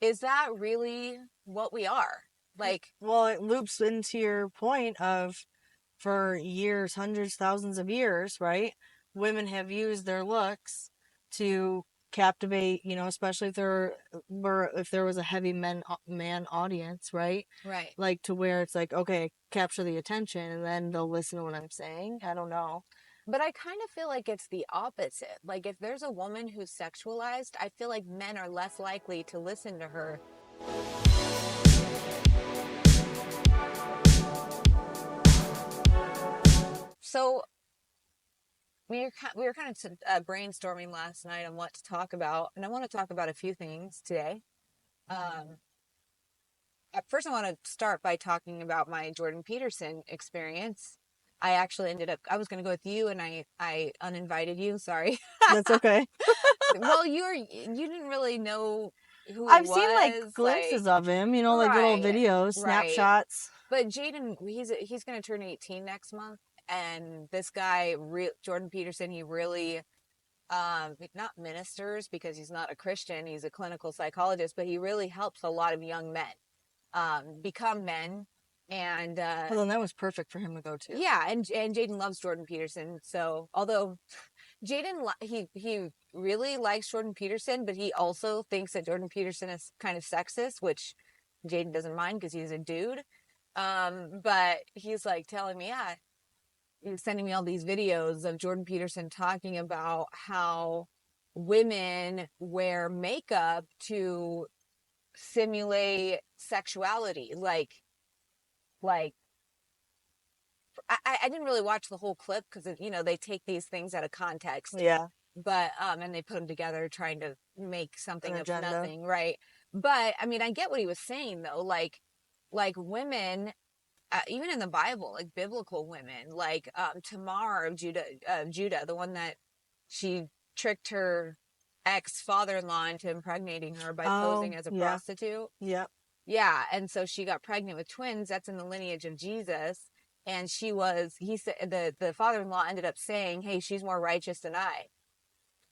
is that really what we are? Like, Well, it loops into your point of for years, hundreds, thousands of years, right? Women have used their looks to captivate, especially if there was a heavy man audience, right? right. Like to where it's like, okay, capture the attention and then they'll listen to what I'm saying. I don't know. But I kind of feel like it's the opposite. Like, if there's a woman who's sexualized, I feel like men are less likely to listen to her. So we were kind of brainstorming last night on what to talk about, and I want to talk about a few things today. Um, at first, I want to start by talking about my Jordan Peterson experience. I actually ended up, I was going to go with you, and I uninvited you. Sorry. That's okay. Well, you didn't really know who he I've seen like was, like, glimpses of him, like little right, videos, right. snapshots. But Jaden, he's going to turn 18 next month, and this guy, Jordan Peterson, he really not ministers because he's not a Christian, he's a clinical psychologist, but he really helps a lot of young men become men. And Well, then that was perfect for him to go to. yeah, and Jaden loves Jordan Peterson. So although Jaden he really likes Jordan Peterson, but he also thinks that Jordan Peterson is kind of sexist, which Jaden doesn't mind because he's a dude. But he's like telling me, yeah, he's sending me all these videos of Jordan Peterson talking about how women wear makeup to simulate sexuality. Like I didn't really watch the whole clip because they take these things out of context, Yeah, but and they put them together trying to make an something of agenda. nothing, right? But I mean, I get what he was saying though. Like women, even in the Bible, like biblical women, like Tamar of Judah, the one that she tricked her ex father-in-law into impregnating her by Oh, posing as a yeah, prostitute. yep. Yeah, and so she got pregnant with twins. That's in the lineage of Jesus. And he said the father-in-law ended up saying, "Hey, she's more righteous than I."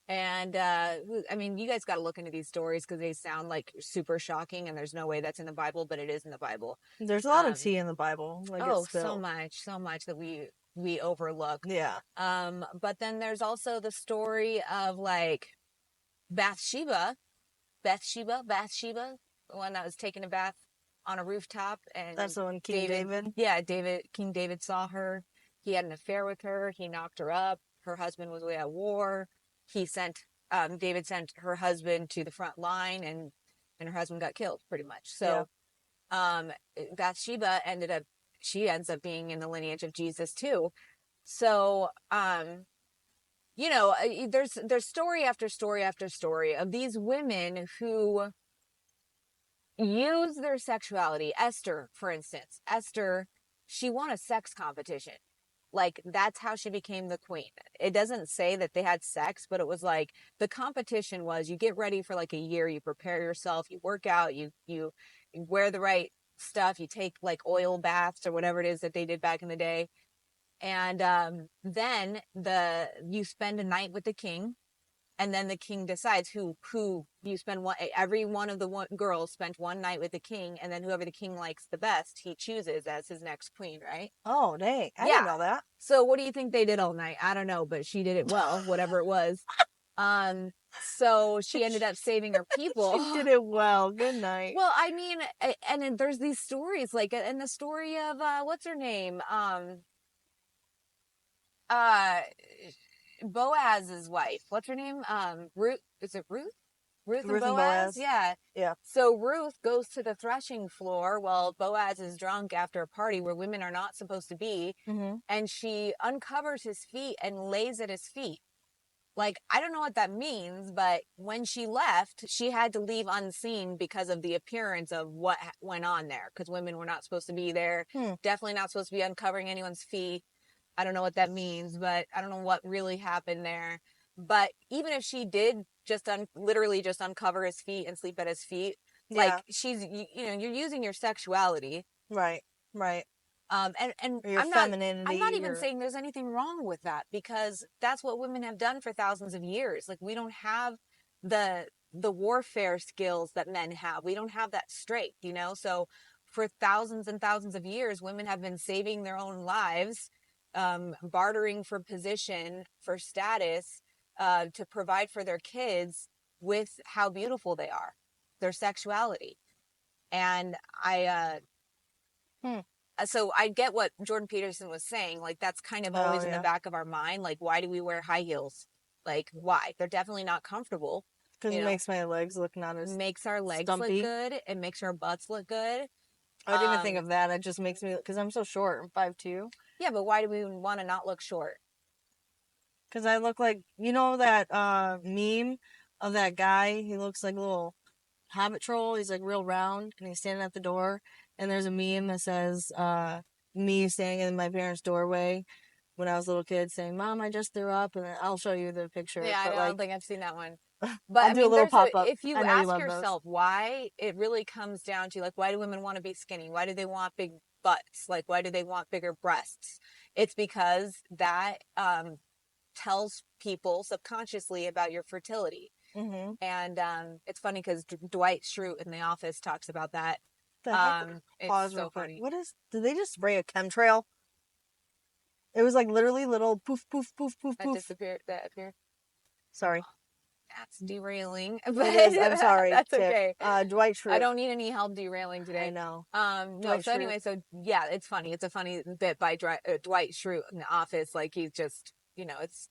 And I mean, you guys got to look into these stories because they sound like super shocking, and there's no way that's in the Bible, but it is in the Bible. There's a lot of Um, tea in the Bible, like it's oh, so spilled. much, so much that we overlook. Yeah. But then there's also the story of like Bathsheba, Bathsheba, the one that was taking a bath on a rooftop, That's and the one King David. King David saw her. He had an affair with her. He knocked her up. Her husband was away at war. David sent her husband to the front line, and her husband got killed pretty much. Yeah. So, um, Bathsheba she ends up being in the lineage of Jesus too. So, there's story after story after story of these women who use their sexuality. Esther, for instance, she won a sex competition. Like, that's how she became the queen. It doesn't say that they had sex, but it was like the competition was you get ready for like a year, you prepare yourself, you work out, you wear the right stuff, you take like oil baths or whatever it is that they did back in the day. And then you spend a night with the king, and then the king decides who you spend one. Every one of the girls spent one night with the king, and then whoever the king likes the best, he chooses as his next queen, right? Oh, dang. I didn't Yeah. know that. So what do you think they did all night? I don't know, but she did it well, whatever it was. So she ended up saving her people. She did it well. Good night. Well, I mean, and then there's these stories, like in the story of what's her name, uh Boaz's wife. What's her name? Ruth. Is it Ruth? Ruth and Ruth and Boaz? Boaz. Yeah. Yeah. So Ruth goes to the threshing floor while Boaz is drunk after a party where women are not supposed to be, Mm-hmm. and she uncovers his feet and lays at his feet. Like, I don't know what that means, but when she left, she had to leave unseen because of the appearance of what went on there, because women were not supposed to be there. Hmm. Definitely not supposed to be uncovering anyone's feet. I don't know what that means, but I don't know what really happened there. But even if she did just literally just uncover his feet and sleep at his feet, Yeah. like you're using your sexuality. Right. Right. And Or your I'm not femininity. even saying there's anything wrong with that, because that's what women have done for thousands of years. Like, we don't have the the warfare skills that men have. We don't have that strength, you know? So for thousands and thousands of years, women have been saving their own lives, bartering for position, for status, to provide for their kids with how beautiful they are, their sexuality. And Hmm. so I get what Jordan Peterson was saying. Like, that's kind of Oh, always in the yeah. back of our mind. Like, why do we wear high heels? Like, why? They're definitely not comfortable. Because You it know, makes my legs look not as makes our legs look stumpy. good. It makes our butts look good. I didn't even think of that. It just makes me, because I'm so short. I'm 5'2". Yeah, but why do we want to not look short? Because I look like, you know that meme of that guy? He looks like a little Hobbit troll. He's like real round and he's standing at the door. And there's a meme that says me standing in my parents' doorway when I was a little kid saying, Mom, I just threw up. And I'll show you the picture. Yeah, But I don't like, think I've seen that one. But I'll I do a mean, little there's a, pop up. if you I know you ask love those. yourself why, it really comes down to like, why do women want to be skinny? Why do they want big butts? Like, why do they want bigger breasts? It's because that tells people subconsciously about your fertility. Mm-hmm. And it's funny because Dwight Schrute in The Office talks about that. The heck? It's Pause real so quick. funny. Did they just spray a chemtrail? It was like literally little poof, poof, poof, poof, That poof. disappeared. That appeared. Sorry. That's derailing. It is. I'm sorry, That's Tiff. okay. Dwight I Schrute. don't need any help derailing today. I know. No. Dwight So Schrute. anyway, so yeah, it's funny. It's a funny bit by Dwight Schrute in The Office. Like he's just, it's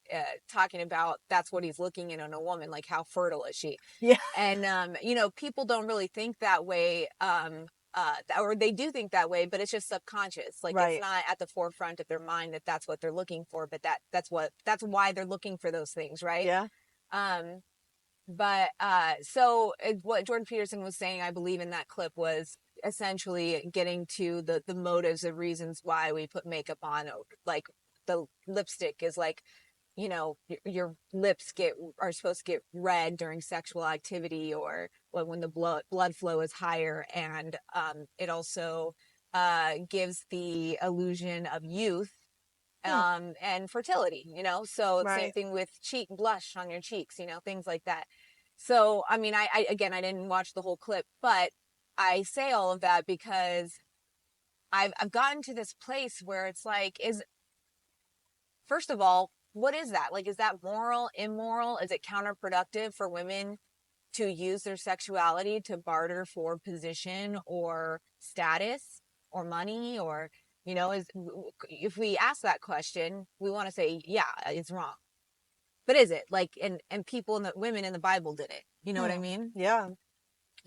talking about that's what he's looking in a woman. Like how fertile is she? Yeah. And people don't really think that way. Or they do think that way, but it's just subconscious. Like Right. it's not at the forefront of their mind that that's what they're looking for. But that's why they're looking for those things, right? Yeah. But so what Jordan Peterson was saying, I believe in that clip, was essentially getting to the motives of reasons why we put makeup on. Like the lipstick is like, your lips are supposed to get red during sexual activity, or when the blood flow is higher, and it also gives the illusion of youth, and fertility, so same Right. thing with cheek blush on your cheeks, things like that. So I mean, I again, I didn't watch the whole clip, but I say all of that because I've gotten to this place where it's like, first of all, what is that? Like, is that moral, immoral? Is it counterproductive for women to use their sexuality to barter for position or status or money? Or, if we ask that question, we want to say, yeah, it's wrong. But is it? Like, and people women in the Bible did it. You know what I mean? Yeah.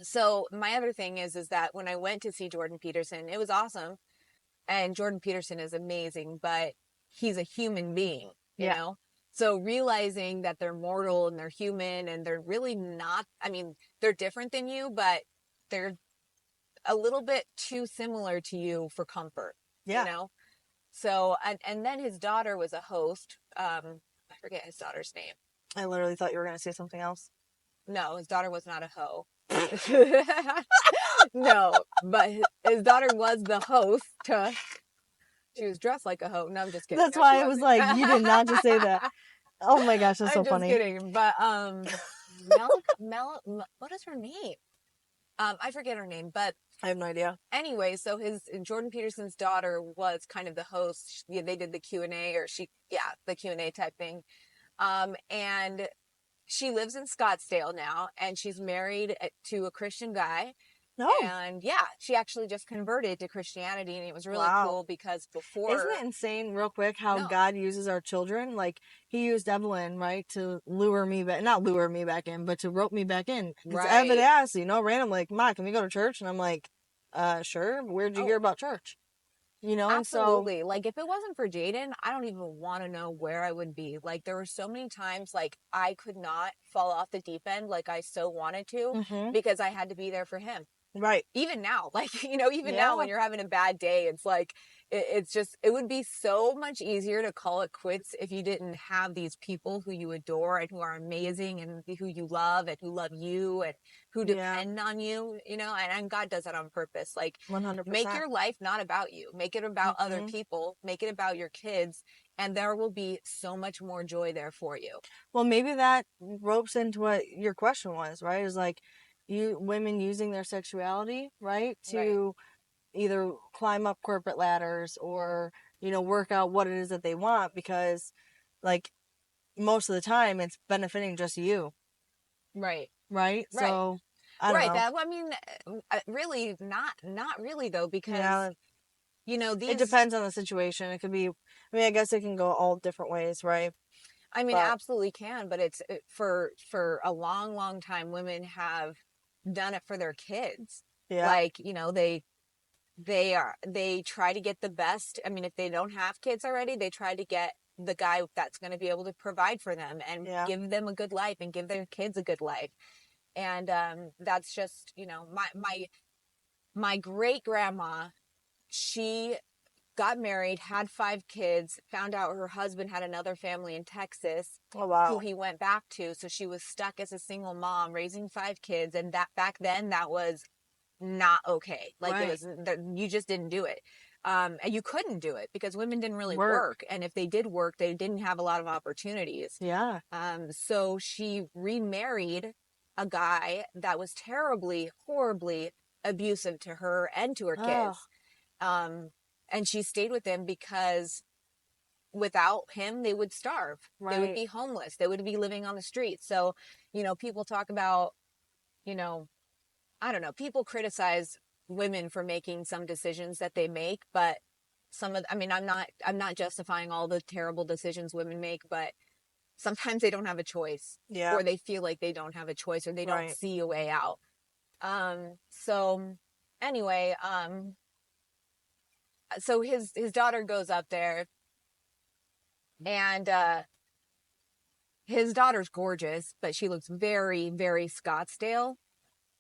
So my other thing is that when I went to see Jordan Peterson, it was awesome. And Jordan Peterson is amazing, but he's a human being, Yeah. So realizing that they're mortal and they're human and they're really not, I mean, they're different than you, but they're a little bit too similar to you for comfort, Yeah. So, and then his daughter was a host. I forget his daughter's name. I literally thought you were going to say something else. No, his daughter was not a hoe. No, but his daughter was the host. She was dressed like a hoe. No, I'm just kidding. That's No, why she I was wasn't. like, you did not just say that. Oh my gosh, that's so I'm just funny. kidding. But what is her name? I forget her name, but I have no idea. anyway, so Jordan Peterson's daughter was kind of the host. They did the Q&A, the Q&A type thing. And she lives in Scottsdale now, and she's married to a Christian guy. No. And yeah, she actually just converted to Christianity, and it was really cool because before. Isn't it insane, real quick, how No. God uses our children? Like, he used Evelyn, right, to lure me back, not lure me back in, but to rope me back in. Because Evan asked, randomly, like, Ma, can we go to church? And I'm like, sure. Where'd you hear about church? Absolutely. Like, if it wasn't for Jaden, I don't even want to know where I would be. Like, there were so many times, like, I could not fall off the deep end like I so wanted to, because I had to be there for him. Right. Even now, like, now when you're having a bad day, it's like, it would be so much easier to call it quits if you didn't have these people who you adore and who are amazing and who you love and who love you and who depend on you, and God does that on purpose. Like, 100%. make your life not about you. Make it about other people. Make it about your kids. and there will be so much more joy there for you. Well, maybe that ropes into what your question was, right? Is like you women using their sexuality, right, Right. to either climb up corporate ladders or, work out what it is that they want because like most of the time it's benefiting just you, Right. right? Right. So, I don't Right. know. That, I mean, really not really though, because Yeah, it these, depends on the situation. It could be, I guess it can go all different ways, right? I mean, But absolutely can, but it's for a long time, women have done it for their kids. yeah, Like, they try to get the best. I mean, if they don't have kids already, they try to get the guy that's going to be able to provide for them and yeah. give them a good life and give their kids a good life. And that's just, my great grandma, she got married, had 5 kids, found out her husband had another family in Texas Oh, who wow. he went back to. So she was stuck as a single mom raising 5 kids. And that back then, that was not okay. Like it Right. was, you just didn't do it. And you couldn't do it because women didn't really Work. work. And if they did work, they didn't have a lot of opportunities. Yeah. So she remarried a guy that was terribly, horribly abusive to her and to her Oh, kids. Um, and she stayed with him because without him, they would starve. They would right. be homeless. They would be living on the streets. So, people talk about, you know, I don't know, people criticize women for making some decisions that they make, but I mean, I'm not justifying all the terrible decisions women make, but sometimes they don't have a choice, Yeah. or they feel like they don't have a choice, or they don't Right. see a way out. So anyway, so his daughter goes up there, and his daughter's gorgeous, but she looks very, very Scottsdale.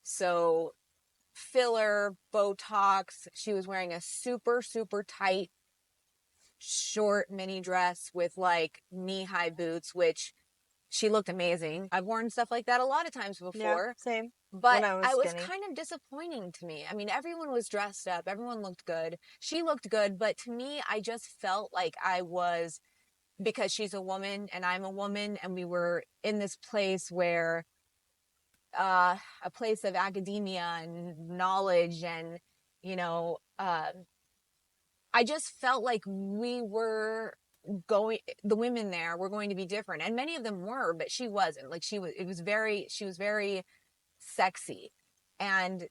So filler, Botox. She was wearing a super, super tight, short mini dress with like knee-high boots, which she looked amazing. I've worn stuff like that a lot of times Yeah. before, Same. but When I was I was skinny. kind of disappointing to me. I mean, everyone was dressed up, everyone looked good. She looked good, but to me, I just felt like I was, because she's a woman and I'm a woman, and we were in this place where a place of academia and knowledge, and you know uh, I just felt like we were going the women there were going to be different, and many of them were, but she wasn't. Like she was very sexy. And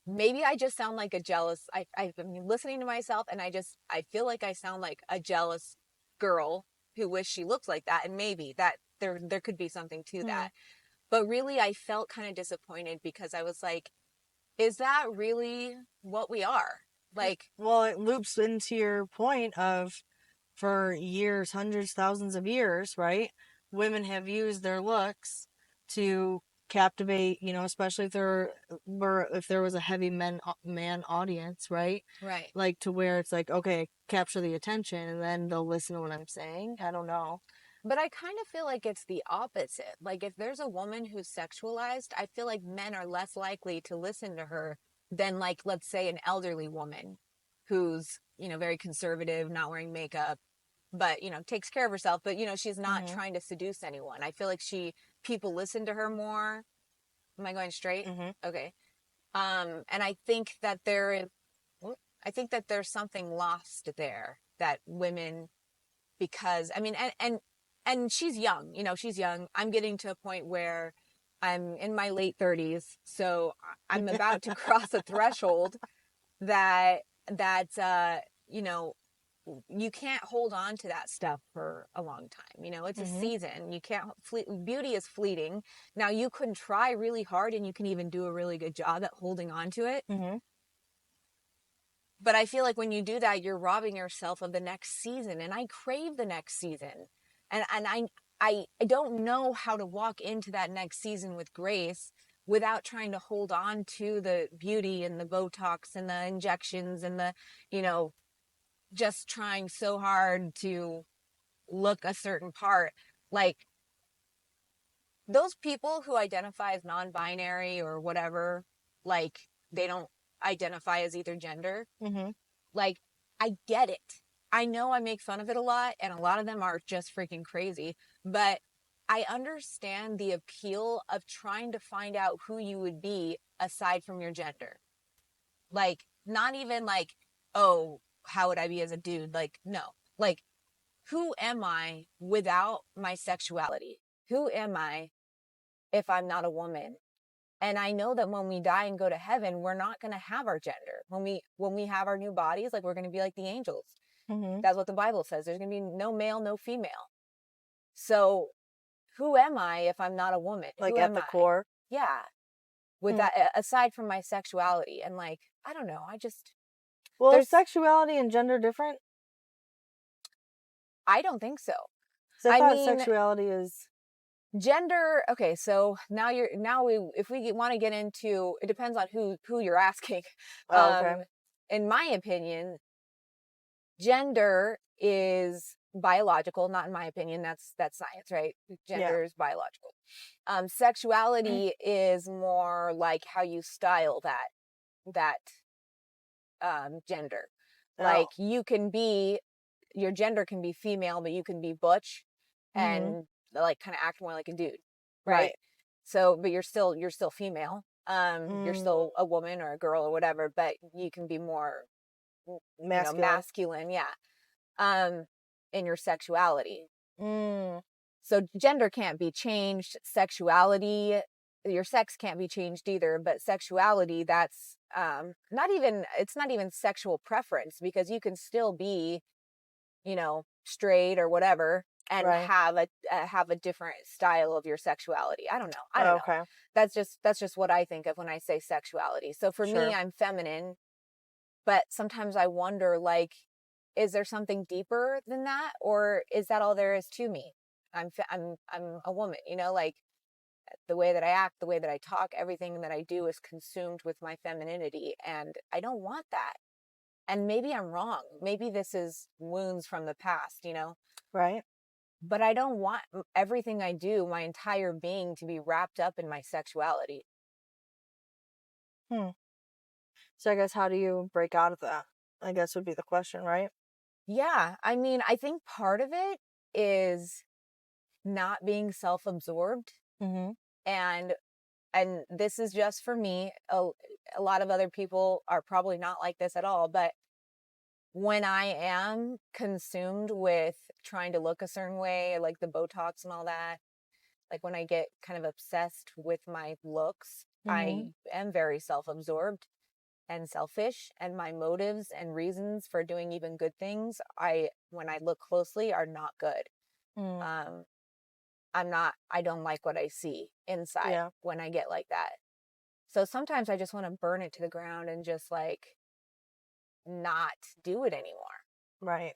maybe I just sound like a jealous, I've been listening to myself, and I feel like I sound like a jealous girl who wish she looked like that, and maybe that there could be something to Hmm. that. But really, I felt kind of disappointed because I was like, is that really what we are? Like, Well, it loops into your point of for years, hundreds, thousands of years, right? Women have used their looks to captivate, especially if there was a heavy man audience, right? right. Like to where it's like, okay, capture the attention and then they'll listen to what I'm saying. I don't know. But I kind of feel like it's the opposite. Like, if there's a woman who's sexualized, I feel like men are less likely to listen to her than, like, let's say, an elderly woman who's, very conservative, not wearing makeup, but, takes care of herself. But, she's not Mhm. trying to seduce anyone. I feel like people listen to her more. Am I going straight? Mhm. Okay. And I think that there's something lost there that women, because I mean, and she's young, she's young. I'm getting to a point where I'm in my late 30s, so I'm about to cross a threshold that you know you can't hold on to that stuff for a long time. It's a Mhm. season. You can't beauty is fleeting. Now you can try really hard, and you can even do a really good job at holding on to it, Mhm. but I feel like when you do that, you're robbing yourself of the next season. And I crave the next season. And I don't know how to walk into that next season with grace without trying to hold on to the beauty and the Botox and the injections and you know, just trying so hard to look a certain part. Like, those people who identify as non-binary or whatever, like, they don't identify as either gender, Mhm. like, I get it. I know I make fun of it a lot, and a lot of them are just freaking crazy, but I understand the appeal of trying to find out who you would be aside from your gender. Like, not even like, oh, how would I be as a dude? Like, no. Like, who am I without my sexuality? Who am I if I'm not a woman? And I know that when we die and go to heaven, we're not going to have our gender. When we have our new bodies, like we're going to be like the angels. Mm-hmm. That's what the Bible says. There's going to be no male, no female. So who am I if I'm not a woman? Like Who at am the I? core. Yeah. With Hmm. that, aside from my sexuality, and like, I don't know. Well, is There's, sexuality and gender different? I don't think so. Because I I thought mean, sexuality is. gender, okay, so now we if we want to get into, it depends on who you're asking. Oh, okay. In my opinion, gender is biological. Not in my opinion, that's science, right? Yeah. Gender is biological. Sexuality is more like how you style that gender. Oh. Like, your gender can be female, but you can be butch Mm-hmm. and like kind of act more like a dude, right? Right. So, but you're still female. You're Mm. still a woman or a girl or whatever, but you can be more, Masculine. masculine, yeah. Um, in your sexuality. Mm. So gender can't be changed. Sexuality, your sex can't be changed either, but sexuality, that's it's not even sexual preference, because you can still be, straight or whatever, and Right. have a different style of your sexuality. I don't know. Okay. That's just what I think of when I say sexuality. So for me, Sure. I'm feminine, but sometimes I wonder, like, is there something deeper than that, or is that all there is to me? I'm a woman, like, the way that I act, the way that I talk, everything that I do is consumed with my femininity, and I don't want that. And maybe I'm wrong. Maybe this is wounds from the past, Right. but I don't want everything I do, my entire being, to be wrapped up in my sexuality. Hmm. So I guess how do you break out of that? I guess would be the question, right? Yeah, I mean, I think part of it is not being self-absorbed, Mm-hmm. and this is just for me. A lot of other people are probably not like this at all, but when I am consumed with trying to look a certain way, like the Botox and all that, like when I get kind of obsessed with my looks, Mm-hmm. I am very self-absorbed and selfish, and my motives and reasons for doing even good things, when I look closely, are not good. Mm. Um, I don't like what I see inside Yeah. when I get like that. So sometimes I just want to burn it to the ground and just like not do it anymore. Right.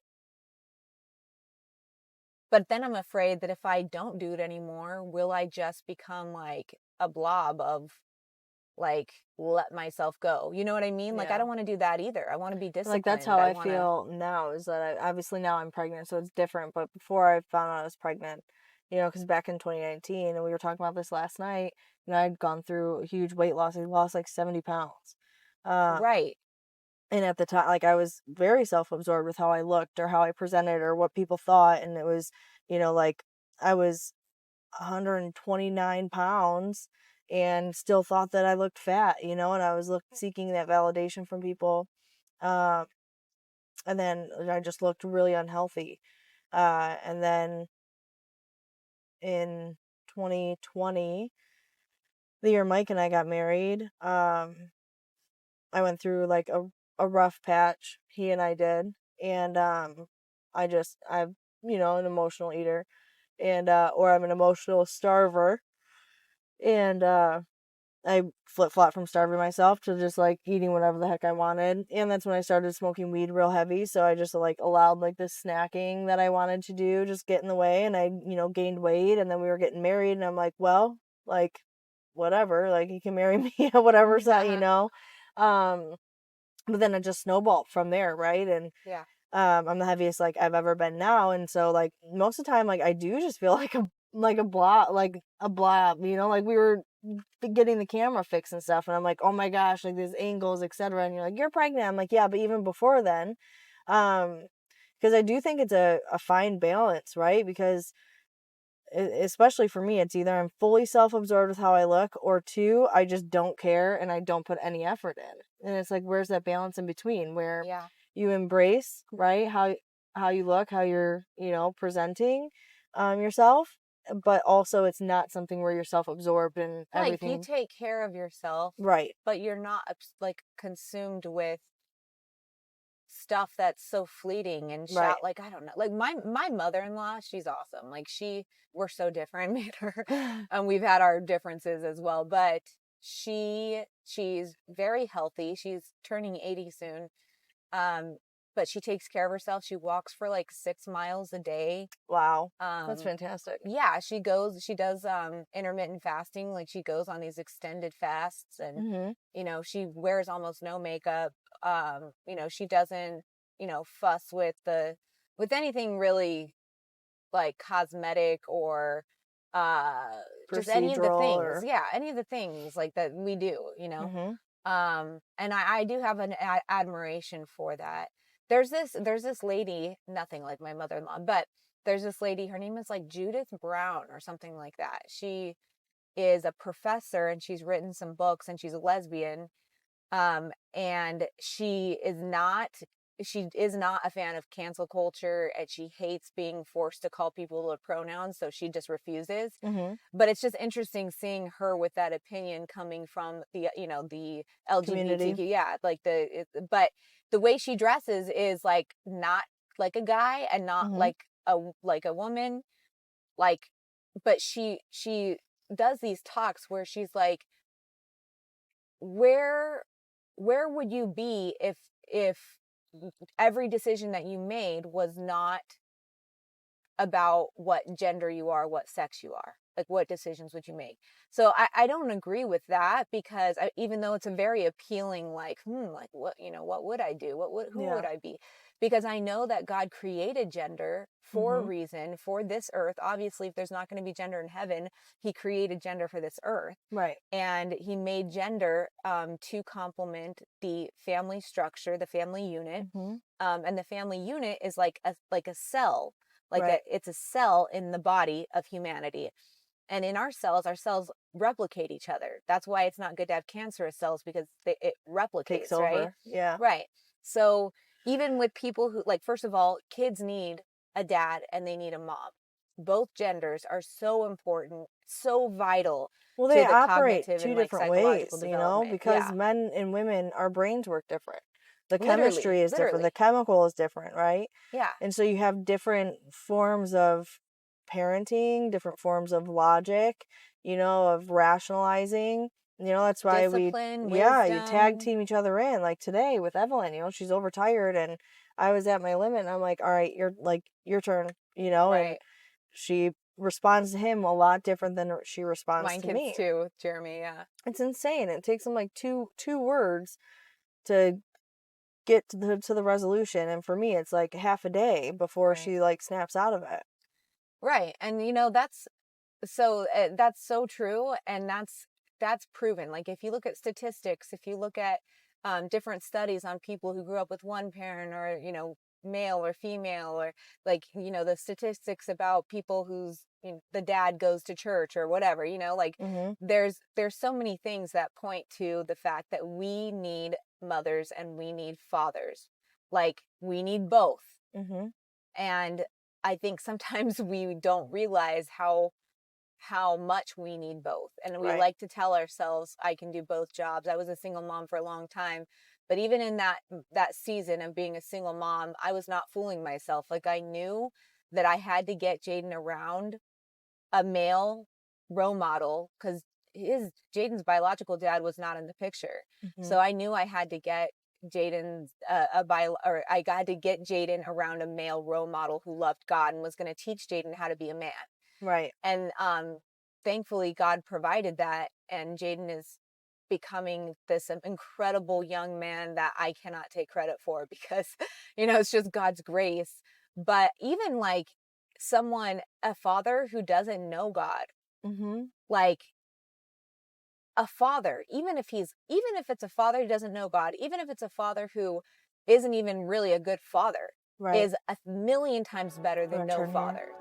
But then I'm afraid that if I don't do it anymore, will I just become like a blob of, like, let myself go? You know what I mean? Like, I Yeah. don't want to do that either. I want to be Like that's disciplined. how I I want to, feel now. Is that obviously now I'm pregnant, so it's different. But before I found out I was pregnant, because back in 2019, and we were talking about this last night, I'd gone through a huge weight loss. I lost like 70 pounds. Uh, right. and at the time, like I was very self-absorbed with how I looked or how I presented or what people thought, and it was, like I was 129 pounds and still thought that I looked fat, and I was seeking that validation from people. Um, and then I just looked really unhealthy. And then in 2020, the year Mike and I got married, I went through like a rough patch. He and I did, and I'm an emotional eater, and or I'm an emotional starver, and I flip flop from starving myself to just like eating whatever the heck I wanted. And that's when I started smoking weed real heavy. So I just like allowed like this snacking that I wanted to do just get in the way. And I, gained weight. And then we were getting married. And I'm like, well, like, whatever. Like, you can marry me at whatever side, Um, but then it just snowballed from there. Right. And Yeah. I'm the heaviest like I've ever been now. And so like most of the time, like I do just feel like a blob, like we were getting the camera fixed and stuff, and I'm like, oh my gosh, like these angles, etc. And you're like, you're pregnant. I'm like, yeah, but even before then, because Because I do think it's a fine balance, right? Because especially for me, it's either I'm fully self-absorbed with how I look, or two, I just don't care and I don't put any effort in. And it's like, where's that balance in between where Yeah. you embrace, right, how you look, how you're, presenting yourself, but also it's not something where you're self-absorbed and Like you everything. take care of yourself, Right. but you're not like consumed with stuff that's so fleeting and Right. shout, like, I don't know, like my mother-in-law, she's awesome. Like we're so different, me and her. And we've had our differences as well, but she's very healthy. She's turning 80 soon. Um, but she takes care of herself. She walks for like 6 miles a day. Wow. That's fantastic. Yeah, she does intermittent fasting. Like she goes on these extended fasts, and Mm-hmm. she wears almost no makeup. She doesn't, fuss with anything really, like cosmetic or just any of the Procedural things. or. Yeah, any of the things like that we do, Mm-hmm. And I do have an admiration for that. There's this lady, nothing like my mother-in-law, but there's this lady, her name is like Judith Brown or something like that. She is a professor and she's written some books, and she's a lesbian. And she is not a fan of cancel culture, and she hates being forced to call people with pronouns, so she just refuses. Mm-hmm. But it's just interesting seeing her with that opinion coming from the Community. LGBTQ. Yeah, but the way she dresses is like not like a guy and not Mm-hmm. like a woman. Like, but she does these talks where she's like, where where would you be if every decision that you made was not about what gender you are, what sex you are? Like, what decisions would you make? So I don't agree with that, because even though it's a very appealing, like, like what would I do? Who would Yeah. I be? Because I know that God created gender for a Mm-hmm. reason, for this earth. Obviously, if there's not going to be gender in heaven, he created gender for this earth. Right. And he made gender to complement the family structure, the family unit. Mm-hmm. And the family unit is like a cell, Right. it's a cell in the body of humanity. And in our cells replicate each other. That's why it's not good to have cancerous cells, because it Takes replicates, right? over. Yeah. Right. So even with people who, like, first of all, kids need a dad and they need a mom. Both genders are so important, so vital Well, to they the operate cognitive and two like different psychological ways, development. because Yeah. men and women, our brains work different. The Literally, chemistry is different. The literally. chemical is different, right? Yeah. And so you have different forms of parenting, different forms of logic, of rationalizing. That's why Discipline, you tag wisdom. team each other in. Like today with Evelyn, she's overtired and I was at my limit and I'm like, all right, you're like, your turn, and Right. she responds to him a lot different than she responds Mine to kids me. too, Jeremy. Yeah. It's insane. It takes them like two words to get to the resolution, and for me it's like half a day before Right. she like snaps out of it. Right. And that's so true, and that's proven. Like, if you look at statistics, if you look at different studies on people who grew up with one parent, or male or female, or like the statistics about people whose the dad goes to church or whatever, like Mhm. there's so many things that point to the fact that we need mothers and we need fathers. Like, we need both. Mhm. And I think sometimes we don't realize how much we need both. And we Right. like to tell ourselves, I can do both jobs. I was a single mom for a long time, but even in that season of being a single mom, I was not fooling myself. Like, I knew that I had to get Jaden around a male role model, because Jaden's biological dad was not in the picture. Mhm. So I knew I had to get Jaden's or I got to get Jaden around a male role model who loved God and was going to teach Jaden how to be a man. Right. And thankfully God provided that, and Jaden is becoming this incredible young man that I cannot take credit for, because it's just God's grace. But even like a father who doesn't know God, Mhm. like a father, even if it's a father who doesn't know God, even if it's a father who isn't even really a good father, Right. is a million times better than Gonna no turn here. fathers.